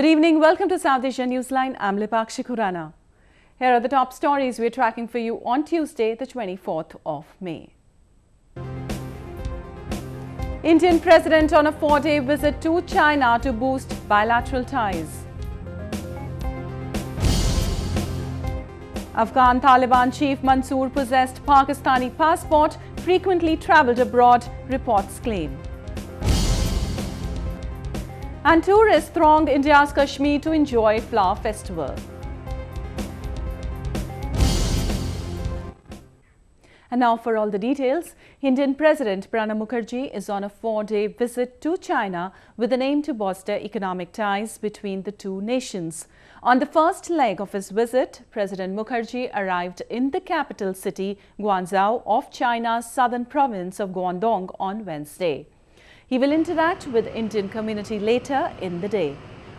Good evening. Welcome to South Asia Newsline. I'm Lipakshi Khurana. Here are the top stories we're tracking for you on Tuesday, the 24th of May. Indian President on a 4-day visit to China to boost bilateral ties. Afghan Taliban chief Mansour possessed Pakistani passport, frequently travelled abroad, reports claim. And tourists throng India's Kashmir to enjoy Flower Festival. And now for all the details, Indian President Pranab Mukherjee is on a 4-day visit to China with an aim to bolster economic ties between the two nations. On the first leg of his visit, President Mukherjee arrived in the capital city, Guangzhou, of China's southern province of Guangdong on Wednesday. He will interact with the Indian community later in the day.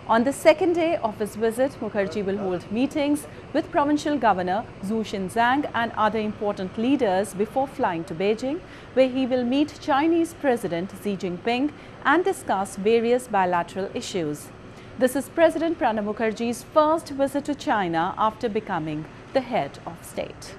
On the second day of his visit, Mukherjee will hold meetings with Provincial Governor Zhu Xinzhang and other important leaders before flying to Beijing, where he will meet Chinese President Xi Jinping and discuss various bilateral issues. This is President Pranab Mukherjee's first visit to China after becoming the head of state.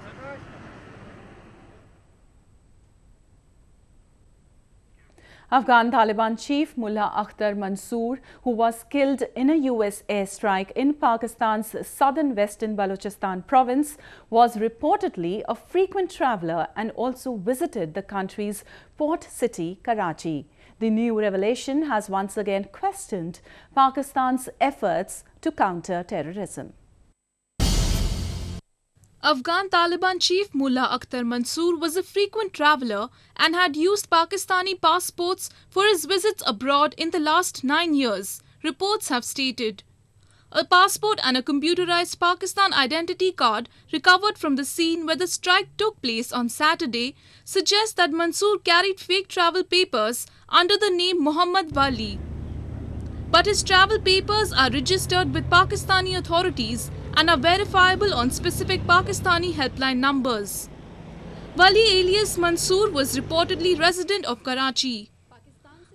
Afghan Taliban chief Mullah Akhtar Mansour, who was killed in a US airstrike in Pakistan's southern western Balochistan province, was reportedly a frequent traveller and also visited the country's port city, Karachi. The new revelation has once again questioned Pakistan's efforts to counter terrorism. Afghan Taliban chief Mullah Akhtar Mansour was a frequent traveller and had used Pakistani passports for his visits abroad in the last 9 years, reports have stated. A passport and a computerized Pakistan identity card recovered from the scene where the strike took place on Saturday suggest that Mansour carried fake travel papers under the name Muhammad Wali. But his travel papers are registered with Pakistani authorities and are verifiable on specific Pakistani helpline numbers. Wali alias Mansour was reportedly resident of Karachi.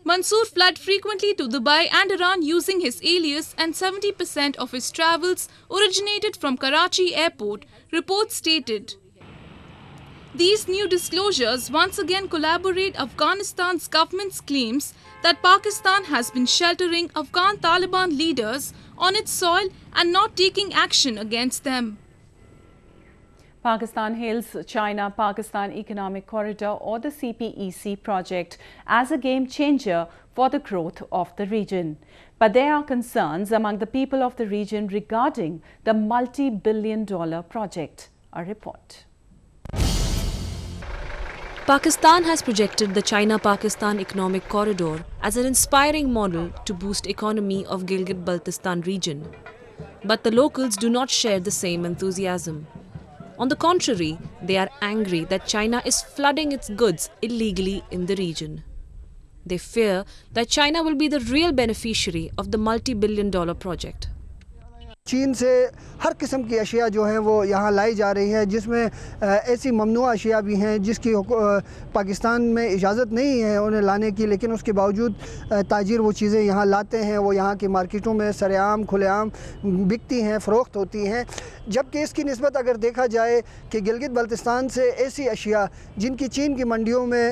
Mansour fled frequently to Dubai and Iran using his alias, and 70% of his travels originated from Karachi airport, reports stated. These new disclosures once again corroborate Afghanistan's government's claims that Pakistan has been sheltering Afghan Taliban leaders on its soil and not taking action against them. Pakistan hails China-Pakistan Economic Corridor, or the CPEC project, as a game changer for the growth of the region. But there are concerns among the people of the region regarding the multi-billion-dollar project. A report. Pakistan has projected the China-Pakistan Economic Corridor as an inspiring model to boost economy of Gilgit-Baltistan region. But the locals do not share the same enthusiasm. On the contrary, they are angry that China is flooding its goods illegally in the region. They fear that China will be the real beneficiary of the multi-billion-dollar project. चीन से हर किस्म की अशिया जो हैं वो यहाँ लाई जा रही हैं, जिसमें ऐसी ममनुआ अशिया भी हैं जिसकी पाकिस्तान में इजाज़त नहीं है उन्हें लाने की, लेकिन उसके बावजूद ताजिर वो चीज़ें यहाँ लाते हैं, वो यहाँ की मार्केटों में सरेआम खुलेआम बिकती हैं, फ़रोख्त होती हैं। जबकि इसकी निस्बत अगर देखा जाए कि गिलगित बल्तिस्तान से ऐसी अशिया जिनकी चीन की मंडियों में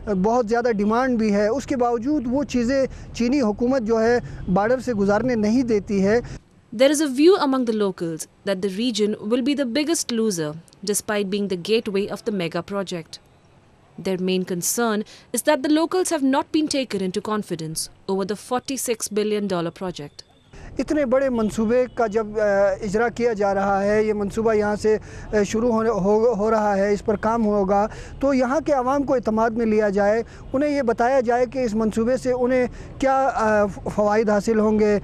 बहुत ज़्यादा डिमांड भी है, उसके बावजूद वो चीज़ें चीनी हुकूमत जो है बॉर्डर से गुजारने नहीं देती है। There is a view among the locals that the region will be the biggest loser despite being the gateway of the mega project. Their main concern is that the locals have not been taken into confidence over the $46 billion project. इतने बड़े मंसूबे का जब इजरा किया जा रहा है, ये मंसूबा यहाँ से शुरू हो रहा है, इस पर काम होगा, तो यहाँ के आवाम को इत्मीनान में लिया जाए, उन्हें ये बताया जाए कि इस मंसूबे से उन्हें क्या फ़वाइद हासिल होंगे।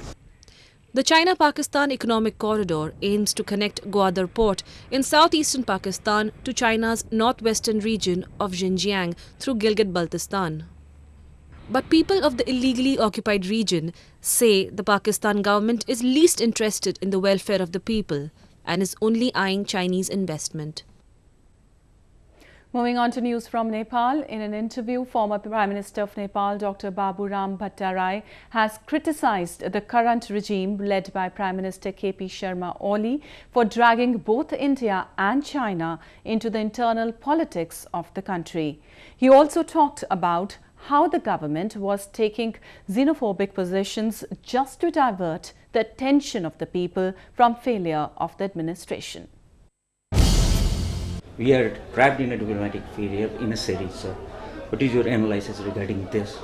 The China-Pakistan Economic Corridor aims to connect Gwadar Port in southeastern Pakistan to China's northwestern region of Xinjiang through Gilgit-Baltistan. But people of the illegally occupied region say the Pakistan government is least interested in the welfare of the people and is only eyeing Chinese investment. Moving on to news from Nepal, in an interview, former Prime Minister of Nepal, Dr. Baburam Bhattarai, has criticized the current regime led by Prime Minister KP Sharma Oli for dragging both India and China into the internal politics of the country. He also talked about how the government was taking xenophobic positions just to divert the attention of the people from failure of the administration. We are trapped in a diplomatic failure in a series. So what is your analysis regarding this?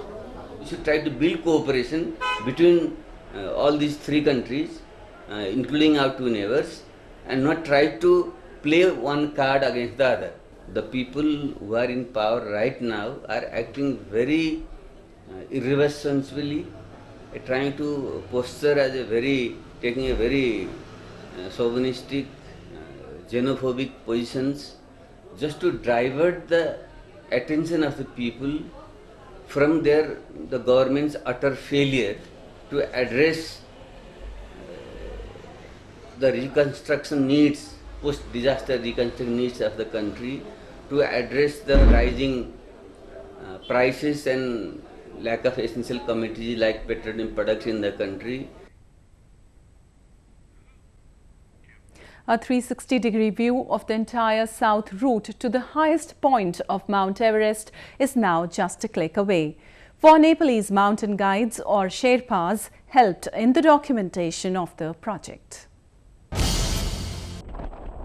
We should try to build cooperation between all these three countries, including our two neighbors, and not try to play one card against the other. The people who are in power right now are acting very irresponsibly, trying to posture as taking a very chauvinistic, xenophobic positions, just to divert the attention of the people from the government's utter failure to address the reconstruction needs, post-disaster reconstruction needs of the country, to address the rising prices and lack of essential commodities like petroleum products in the country. A 360-degree view of the entire south route to the highest point of Mount Everest is now just a click away. Four Nepalese mountain guides or Sherpas helped in the documentation of the project.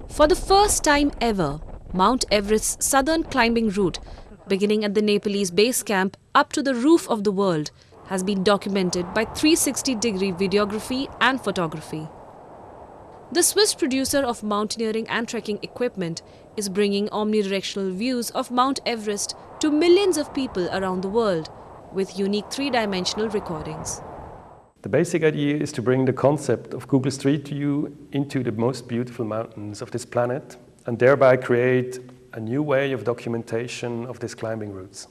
For the first time ever, Mount Everest's southern climbing route, beginning at the Nepalese base camp up to the roof of the world, has been documented by 360-degree videography and photography. The Swiss producer of mountaineering and trekking equipment is bringing omnidirectional views of Mount Everest to millions of people around the world with unique three-dimensional recordings. The basic idea is to bring the concept of Google Street View into the most beautiful mountains of this planet and thereby create a new way of documentation of these climbing routes.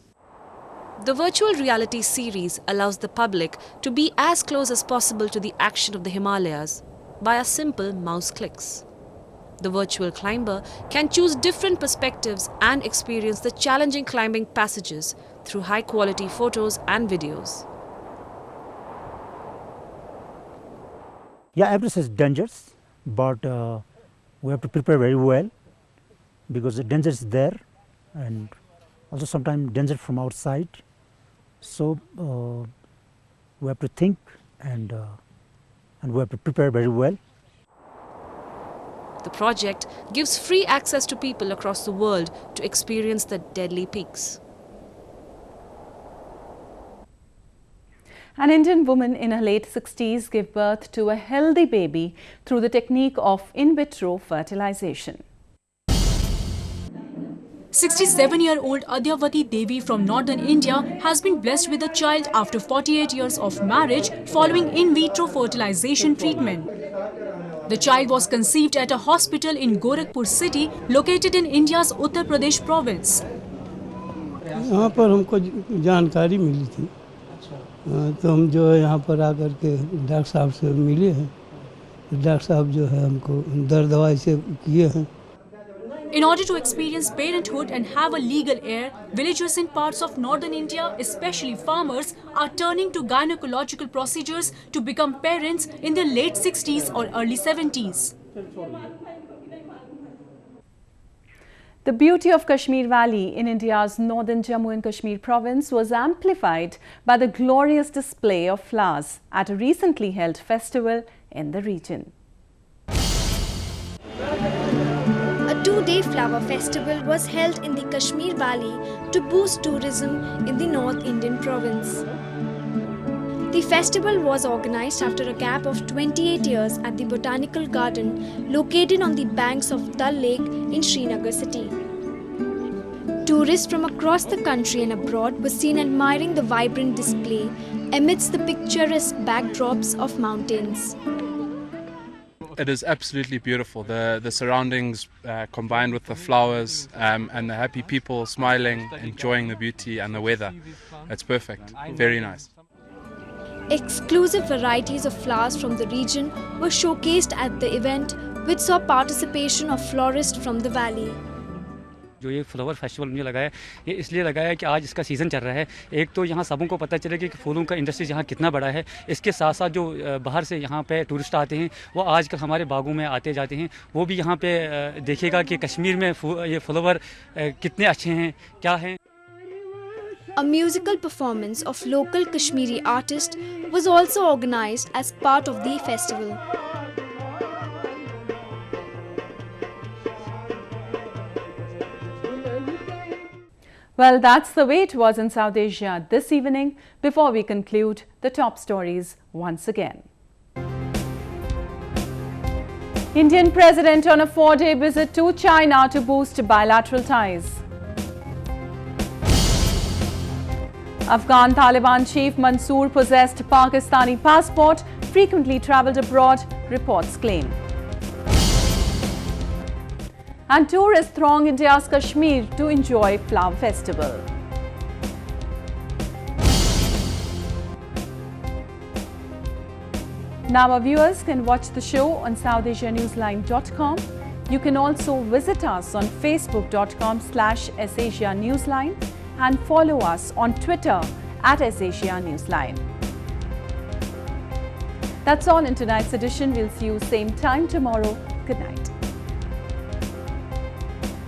The virtual reality series allows the public to be as close as possible to the action of the Himalayas via simple mouse clicks. The virtual climber can choose different perspectives and experience the challenging climbing passages through high-quality photos and videos. Yeah, Everest is dangerous, but we have to prepare very well because the danger is there and also sometimes danger from outside. So we have to think and we have to prepare very well. The project gives free access to people across the world to experience the deadly peaks. An Indian woman in her late 60s gave birth to a healthy baby through the technique of in vitro fertilization. 67-year-old Adyavati Devi from northern India has been blessed with a child after 48 years of marriage following in vitro fertilization treatment. The child was conceived at a hospital in Gorakhpur city located in India's Uttar Pradesh province. यहाँ पर हमको जानकारी मिली थी तो हम जो है यहाँ पर आकर के डॉक्टर साहब से मिले हैं डॉक्टर साहब जो है हमको दर्द दवाई से किए हैं. In order to experience parenthood and have a legal heir, villagers in parts of northern India, especially farmers, are turning to gynecological procedures to become parents in their late 60s or early 70s. The beauty of Kashmir Valley in India's northern Jammu and Kashmir province was amplified by the glorious display of flowers at a recently held festival in the region. A two-day flower festival was held in the Kashmir Valley to boost tourism in the North Indian province. The festival was organized after a gap of 28 years at the Botanical Garden located on the banks of Dal Lake in Srinagar city. Tourists from across the country and abroad were seen admiring the vibrant display amidst the picturesque backdrops of mountains. It is absolutely beautiful. The surroundings combined with the flowers and the happy people smiling, enjoying the beauty and the weather. It's perfect. Very nice. Exclusive varieties of flowers from the region were showcased at the event, which saw participation of florists from the valley. जो ये flower festival मुझे लगा है, ये इसलिए लगा है कि आज इसका सीज़न चल रहा है। एक तो यहाँ सबों को पता चले कि फूलों का इंडस्ट्री यहाँ कितना बड़ा है। इसके साथ साथ जो बाहर से यहाँ पे टूरिस्ट आते हैं, वो आजकल हमारे बागों में आते जाते हैं, वो भी यहाँ पे देखेगा कि कश्मीर में ये फ्लावर कितने अच्छे हैं, क्या हैं। A musical performance of local Kashmiri artists was also organized as part of the festival. Well, that's the way it was in South Asia this evening. Before we conclude, the top stories once again. Indian President on a 4-day visit to China to boost bilateral ties. Afghan Taliban chief Mansour possessed Pakistani passport, frequently travelled abroad, reports claim. And tourists throng India's Kashmir to enjoy Flower Festival. Now our viewers can watch the show on SouthAsiaNewsline.com. You can also visit us on Facebook.com/SAsiaNewsline and follow us on Twitter @SAsiaNewsline. That's all in tonight's edition. We'll see you same time tomorrow. Good night.